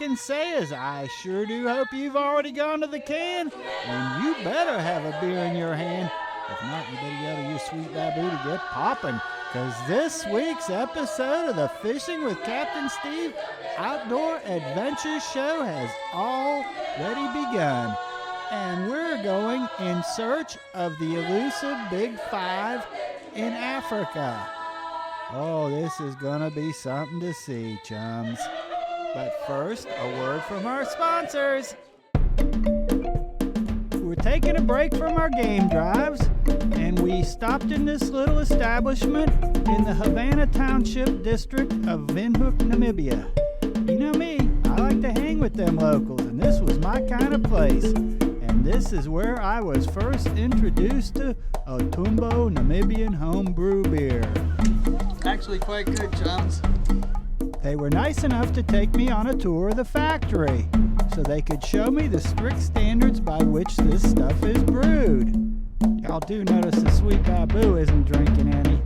can say is I sure do hope you've already gone to the can, and you better have a beer in your hand. If not, you better go to your sweet baboo to get poppin', because this week's episode of the Fishing with Captain Steve Outdoor Adventure Show has already begun. And we're going in search of the elusive Big Five in Africa. Oh, this is gonna be something to see, chums. But first, a word from our sponsors. We're taking a break from our game drives, and we stopped in this little establishment in the Havana Township district of Windhoek, Namibia. You know me, I like to hang with them locals, and this was my kind of place. And this is where I was first introduced to Otumbo Namibian homebrew beer. Actually quite good, chums. They were nice enough to take me on a tour of the factory so they could show me the strict standards by which this stuff is brewed. Y'all do notice the sweet baboo isn't drinking any.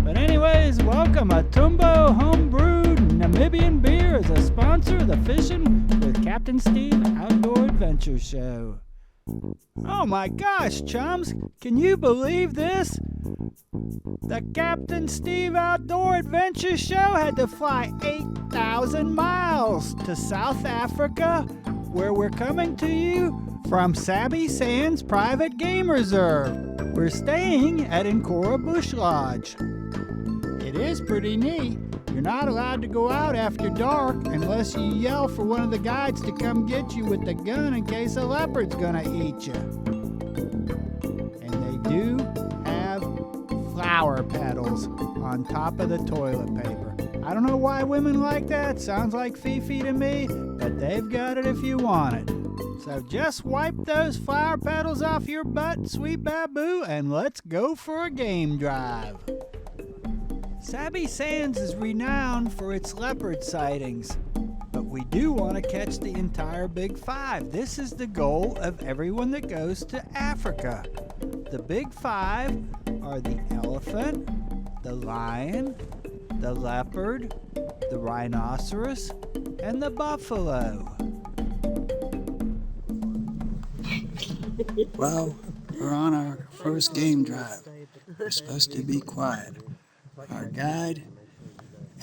But anyways, welcome Otumbo Homebrewed Namibian Beer as a sponsor of the Fishing with Captain Steve Outdoor Adventure Show. Oh my gosh, chums, can you believe this? The Captain Steve Outdoor Adventure Show had to fly 8,000 miles to South Africa, where we're coming to you from Sabi Sands Private Game Reserve. We're staying at Nkora Bush Lodge. It is pretty neat. You're not allowed to go out after dark unless you yell for one of the guides to come get you with the gun in case a leopard's gonna eat you. And they do have flower petals on top of the toilet paper. I don't know why women like that. Sounds like Fifi to me, but they've got it if you want it. So just wipe those flower petals off your butt, sweet baboo, and let's go for a game drive. Sabi Sands is renowned for its leopard sightings, but we do want to catch the entire Big Five. This is the goal of everyone that goes to Africa. The Big Five are the elephant, the lion, the leopard, the rhinoceros, and the buffalo. Well, we're on our first game drive. We're supposed to be quiet. Our guide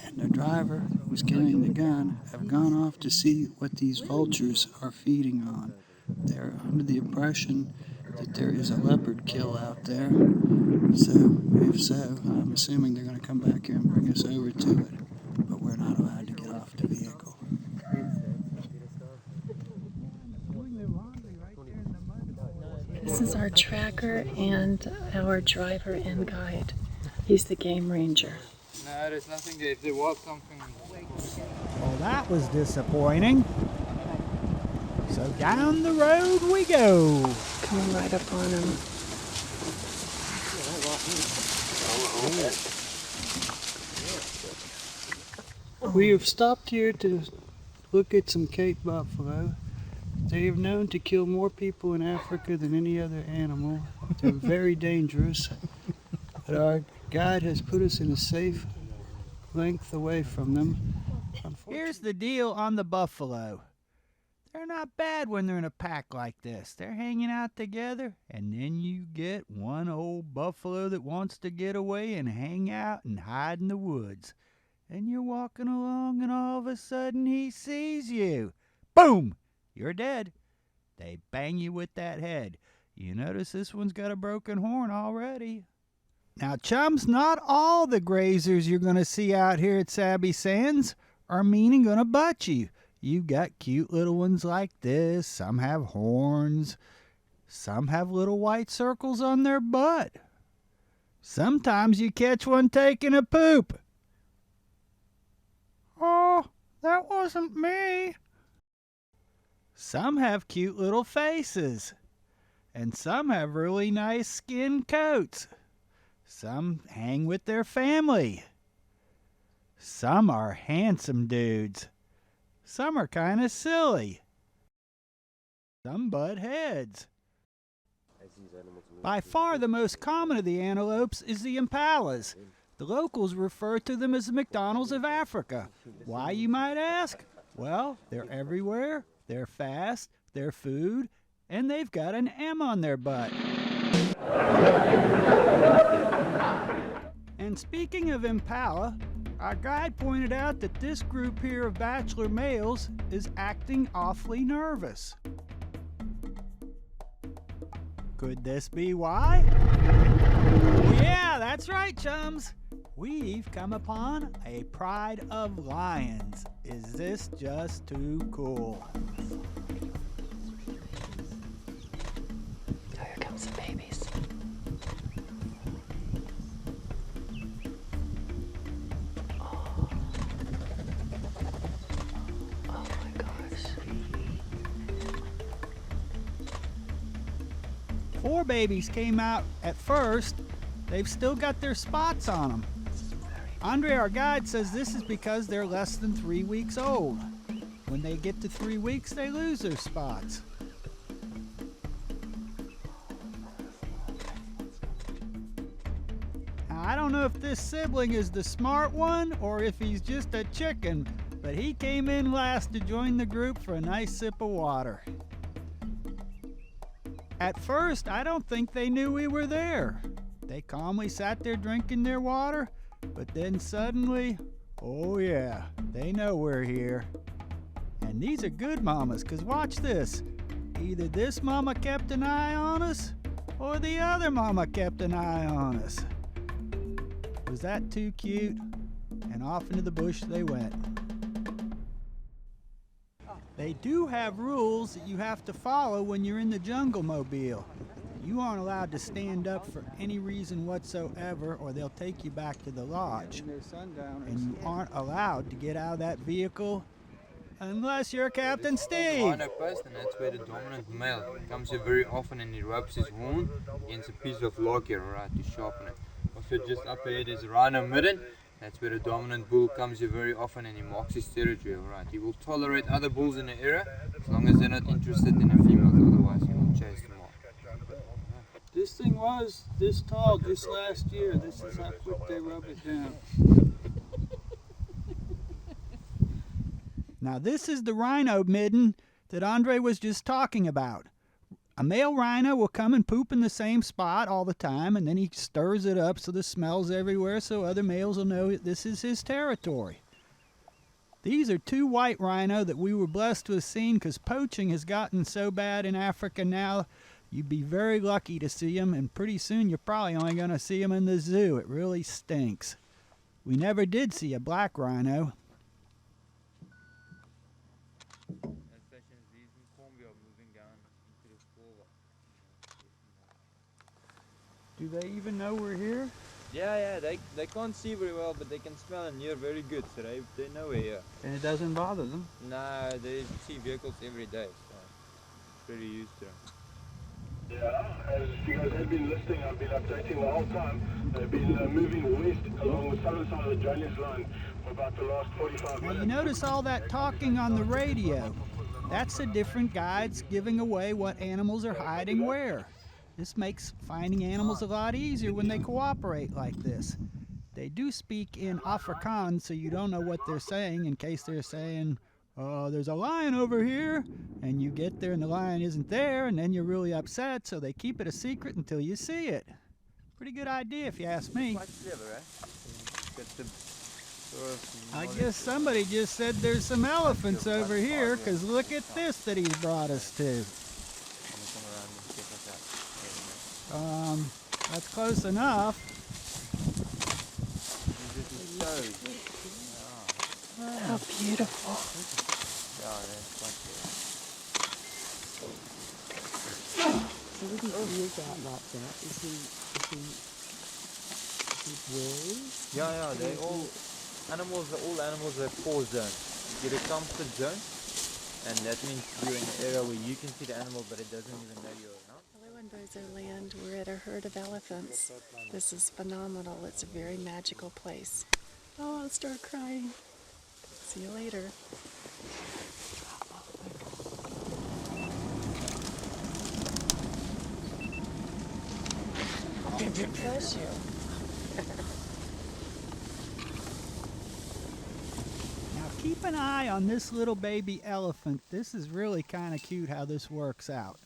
and the driver who's carrying the gun have gone off to see what these vultures are feeding on. They're under the impression that there is a leopard kill out there. So, if so, I'm assuming they're going to come back here and bring us over to it. But we're not allowed to get off the vehicle. This is our tracker and our driver and guide. He's the game ranger. No, there's nothing there. If they walk something. Well, that was disappointing. So down the road we go. Coming right up on him. We have stopped here to look at some Cape buffalo. They are known to kill more people in Africa than any other animal. They're very dangerous. But our guide has put us in a safe length away from them. Here's the deal on the buffalo. They're not bad when they're in a pack like this. They're hanging out together, and then you get one old buffalo that wants to get away and hang out and hide in the woods. And you're walking along, and all of a sudden he sees you. Boom! You're dead. They bang you with that head. You notice this one's got a broken horn already. Now, chums, not all the grazers you're going to see out here at Sabi Sands are mean and going to butt you. You've got cute little ones like this. Some have horns. Some have little white circles on their butt. Sometimes you catch one taking a poop. Oh, that wasn't me. Some have cute little faces. And some have really nice skin coats. Some hang with their family. Some are handsome dudes. Some are kind of silly. Some butt heads. By far the most common of the antelopes is the impalas. The locals refer to them as the McDonald's of Africa. Why, you might ask? Well, they're everywhere, they're fast, they're food, and they've got an M on their butt. And speaking of impala, our guide pointed out that this group here of bachelor males is acting awfully nervous. Could this be why? Yeah, that's right, chums. We've come upon a pride of lions. Is this just too cool? Oh, here comes the babies. Oh my gosh. 4 babies came out at first. They've still got their spots on them. Andre, our guide, says this is because they're less than 3 weeks old. When they get to 3 weeks, they lose their spots. Now, I don't know if this sibling is the smart one or if he's just a chicken, but he came in last to join the group for a nice sip of water. At first, I don't think they knew we were there. They calmly sat there drinking their water, but then suddenly, oh yeah, they know we're here. And these are good mamas, 'cause watch this. Either this mama kept an eye on us, or the other mama kept an eye on us. Was that too cute? And off into the bush they went. They do have rules that you have to follow when you're in the jungle mobile. You aren't allowed to stand up for any reason whatsoever, or they'll take you back to the lodge. And you aren't allowed to get out of that vehicle unless you're Captain Steve. Rhino post, and that's where the dominant male comes here very often and he rubs his horn against a piece of log here, right, to sharpen it. Also just up ahead is a rhino midden. That's where the dominant bull comes here very often and he marks his territory, right. He will tolerate other bulls in the area as long as they're not interested in the females, otherwise he will chase them off. This thing was this tall just last year. This is how quick they rub it down. Now this is the rhino midden that Andre was just talking about. A male rhino will come and poop in the same spot all the time, and then he stirs it up so the smell's everywhere so other males will know that this is his territory. These are 2 white rhino that we were blessed to have seen, because poaching has gotten so bad in Africa now. You'd be very lucky to see them, and pretty soon you're probably only going to see them in the zoo. It really stinks. We never did see a black rhino. Do they even know we're here? Yeah, they can't see very well, but they can smell and hear very good, so they know we're here. And it doesn't bother them? No, they see vehicles every day, so pretty used to them. Yeah, as you guys have been listening, I've been updating the whole time. They've been moving west along the southern side of the drainage line for about the last 45 minutes. Now you notice all that talking on the radio. That's the different guides giving away what animals are hiding where. This makes finding animals a lot easier when they cooperate like this. They do speak in Afrikaans, so you don't know what they're saying in case they're saying, oh, there's a lion over here, and you get there and the lion isn't there, and then you're really upset, so they keep it a secret until you see it. Pretty good idea if you ask me. Quite clever, eh? Got the sort of I guess somebody just said there's some elephants over here, because look at this that he's brought us to. That's close enough. How beautiful. So what he is out like that? Is he worried? Yeah, they all animals have 4 zones. You get a comfort zone, and that means you're in an area where you can see the animal, but it doesn't even know you're around. Hello in Bozo Land. We're at a herd of elephants. This is phenomenal. It's a very magical place. Oh, I'll start crying. See you later. Bless you. Now keep an an eye on this little baby elephant. This is really kind of cute how this works out.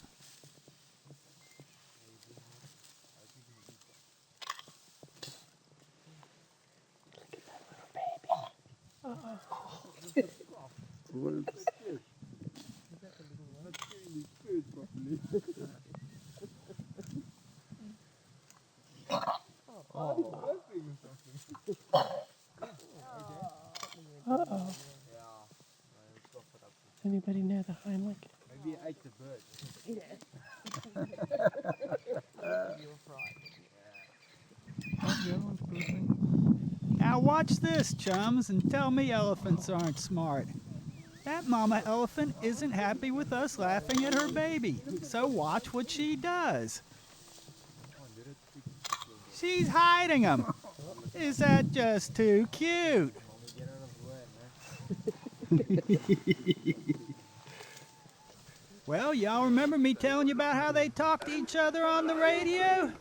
Anybody know the Heimlich? Maybe I ate the bird. Now watch this, chums, and tell me elephants aren't smart. That mama elephant isn't happy with us laughing at her baby, so watch what she does. She's hiding them. Is that just too cute? Well, y'all remember me telling you about how they talk to each other on the radio?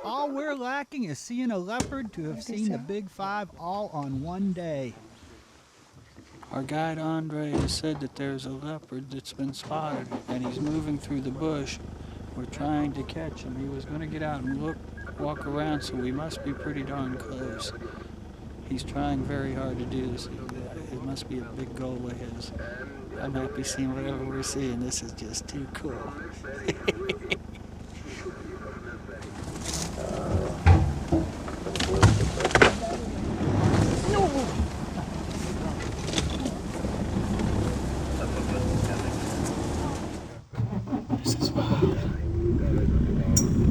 All we're lacking is seeing a leopard to have seen the Big Five all on one day. Our guide Andre has said that there's a leopard that's been spotted and he's moving through the bush. We're trying to catch him. He was going to get out and walk around, so we must be pretty darn close. He's trying very hard to do this. It must be a big goal of his. I'm happy seeing whatever we're seeing. This is just too cool. This is wild.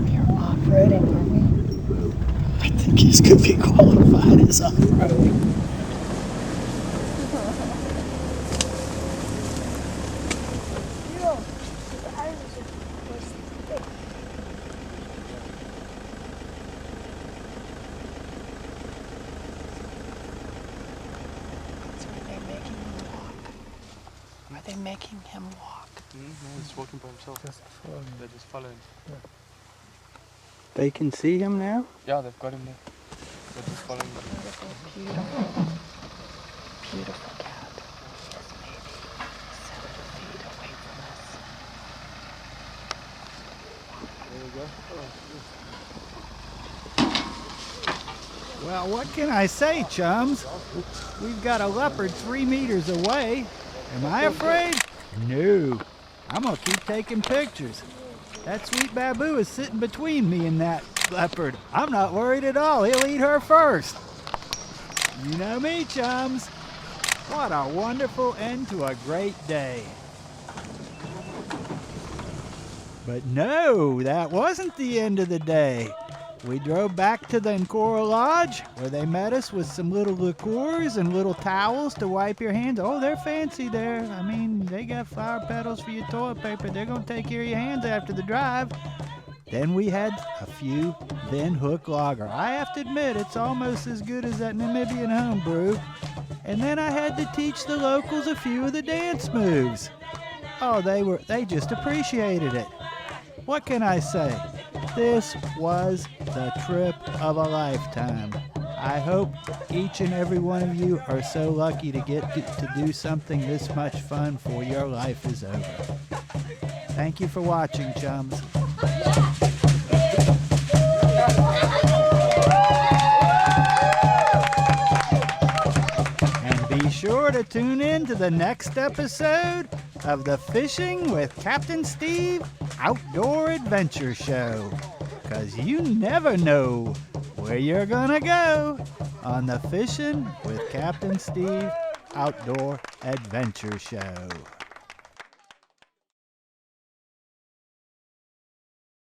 We're off-roading, aren't we? I think he's could be qualified as off-roading. Are they making him walk? No, he's walking by himself. They're just following. They can see him now? Yeah, they've got him there. They're just following him. Beautiful, beautiful, beautiful cat. Yes, maybe 7 feet away from us. Well, what can I say, chums? We've got a leopard 3 meters away. Am I afraid? No. I'm gonna keep taking pictures. That sweet baboo is sitting between me and that leopard. I'm not worried at all. He'll eat her first. You know me, chums. What a wonderful end to a great day. But no, that wasn't the end of the day. We drove back to the Ancora Lodge, where they met us with some little liqueurs and little towels to wipe your hands. Oh, they're fancy there. I mean, they got flower petals for your toilet paper. They're going to take care of your hands after the drive. Then we had a few Then Hook Lager. I have to admit, it's almost as good as that Namibian homebrew. And then I had to teach the locals a few of the dance moves. Oh, they just appreciated it. What can I say? This was the trip of a lifetime. I hope each and every one of you are so lucky to get to do something this much fun before your life is over. Thank you for watching, chums. And be sure to tune in to the next episode of the Fishing with Captain Steve Outdoor Adventure Show. 'Cause you never know where you're gonna go on the Fishing with Captain Steve Outdoor Adventure Show.